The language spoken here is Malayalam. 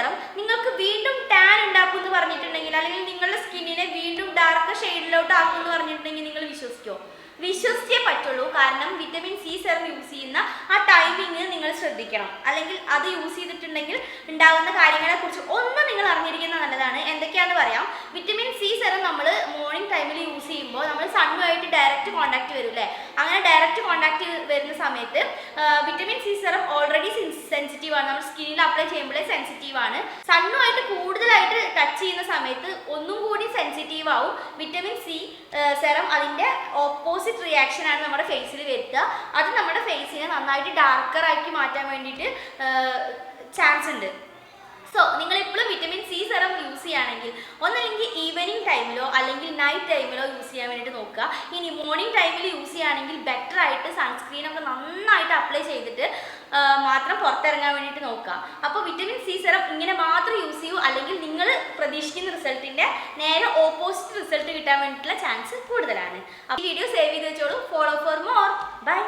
സെറം നിങ്ങൾക്ക് വീണ്ടും ടാൻ ഉണ്ടാക്കും എന്ന് പറഞ്ഞിട്ടുണ്ടെങ്കിൽ, അല്ലെങ്കിൽ നിങ്ങളുടെ സ്കിന്നിനെ വീണ്ടും ഡാർക്ക് ഷെയ്ഡിലോട്ട് ആക്കും എന്ന് പറഞ്ഞിട്ടുണ്ടെങ്കിൽ നിങ്ങൾ വിശ്വസിക്കുമോ? വിശ്വസിച്ചേ പറ്റുള്ളൂ. കാരണം വിറ്റമിൻ സി സെറം യൂസ് ചെയ്യുന്ന ആ ടൈമിങ് നിങ്ങൾ ശ്രദ്ധിക്കണം. അല്ലെങ്കിൽ അത് യൂസ് ചെയ്തിട്ടുണ്ടെങ്കിൽ ഉണ്ടാകുന്ന കാര്യങ്ങളെക്കുറിച്ച് ഒന്ന് നിങ്ങൾ അറിഞ്ഞിരിക്കുന്നത് നല്ലതാണ്. എന്തൊക്കെയാണെന്ന് പറയാം. വിറ്റമിൻ സി സെറം നമ്മൾ മോർണിംഗ് ടൈമിൽ യൂസ് ചെയ്യുമ്പോൾ നമ്മൾ സണ്ണുമായിട്ട് ഡയറക്റ്റ് കോൺടാക്ട് വരും അല്ലേ? അങ്ങനെ ഡയറക്റ്റ് കോൺടാക്ട് വരുന്ന സമയത്ത് vitamin C serum already sensitive ആണ്. നമ്മൾ സ്കിന്നിൽ അപ്ലൈ ചെയ്യുമ്പോഴേ സെൻസിറ്റീവ് ആണ്. സണ്ണുമായിട്ട് കൂടുതലായിട്ട് ടച്ച് ചെയ്യുന്ന സമയത്ത് ഒന്നും കൂടി സെൻസിറ്റീവ് ആവും. വിറ്റമിൻ സി സെറം അതിൻ്റെ ഓപ്പോസിറ്റ് റിയാക്ഷൻ ആണ് നമ്മുടെ ഫേസിൽ വരുത്തുക. അത് നമ്മുടെ ഫേസിനെ നന്നായിട്ട് ഡാർക്കർ ആക്കി മാറ്റാൻ വേണ്ടിയിട്ട് ചാൻസ് ഉണ്ട്. സോ നിങ്ങൾ എപ്പോഴും വിറ്റമിൻ സി സെറം യൂസ് ചെയ്യുകയാണെങ്കിൽ ഒന്നല്ലെങ്കിൽ ഈവനിങ് ടൈമിലോ അല്ലെങ്കിൽ നൈറ്റ് ടൈമിലോ യൂസ് ചെയ്യാൻ വേണ്ടിയിട്ട് നോക്കുക. ഇനി മോർണിംഗ് ടൈമിൽ യൂസ് ചെയ്യുകയാണെങ്കിൽ ബെറ്റർ ആയിട്ട് സൺസ്ക്രീനൊക്കെ നന്നായിട്ട് അപ്ലൈ ചെയ്തിട്ട് മാത്രം പുറത്തിറങ്ങാൻ വേണ്ടിയിട്ട് നോക്കുക. അപ്പോൾ വിറ്റമിൻ സി സെറം ഇങ്ങനെ മാത്രം യൂസ് ചെയ്യൂ, അല്ലെങ്കിൽ നിങ്ങൾ പ്രതീക്ഷിക്കുന്ന റിസൾട്ടിൻ്റെ നേരെ ഓപ്പോസിറ്റ് റിസൾട്ട് കിട്ടാൻ വേണ്ടിയിട്ടുള്ള ചാൻസ് കൂടുതലാണ്. അപ്പോൾ ഈ വീഡിയോ സേവ് ചെയ്ത് വെച്ചോളൂ. Follow for more. ബൈ.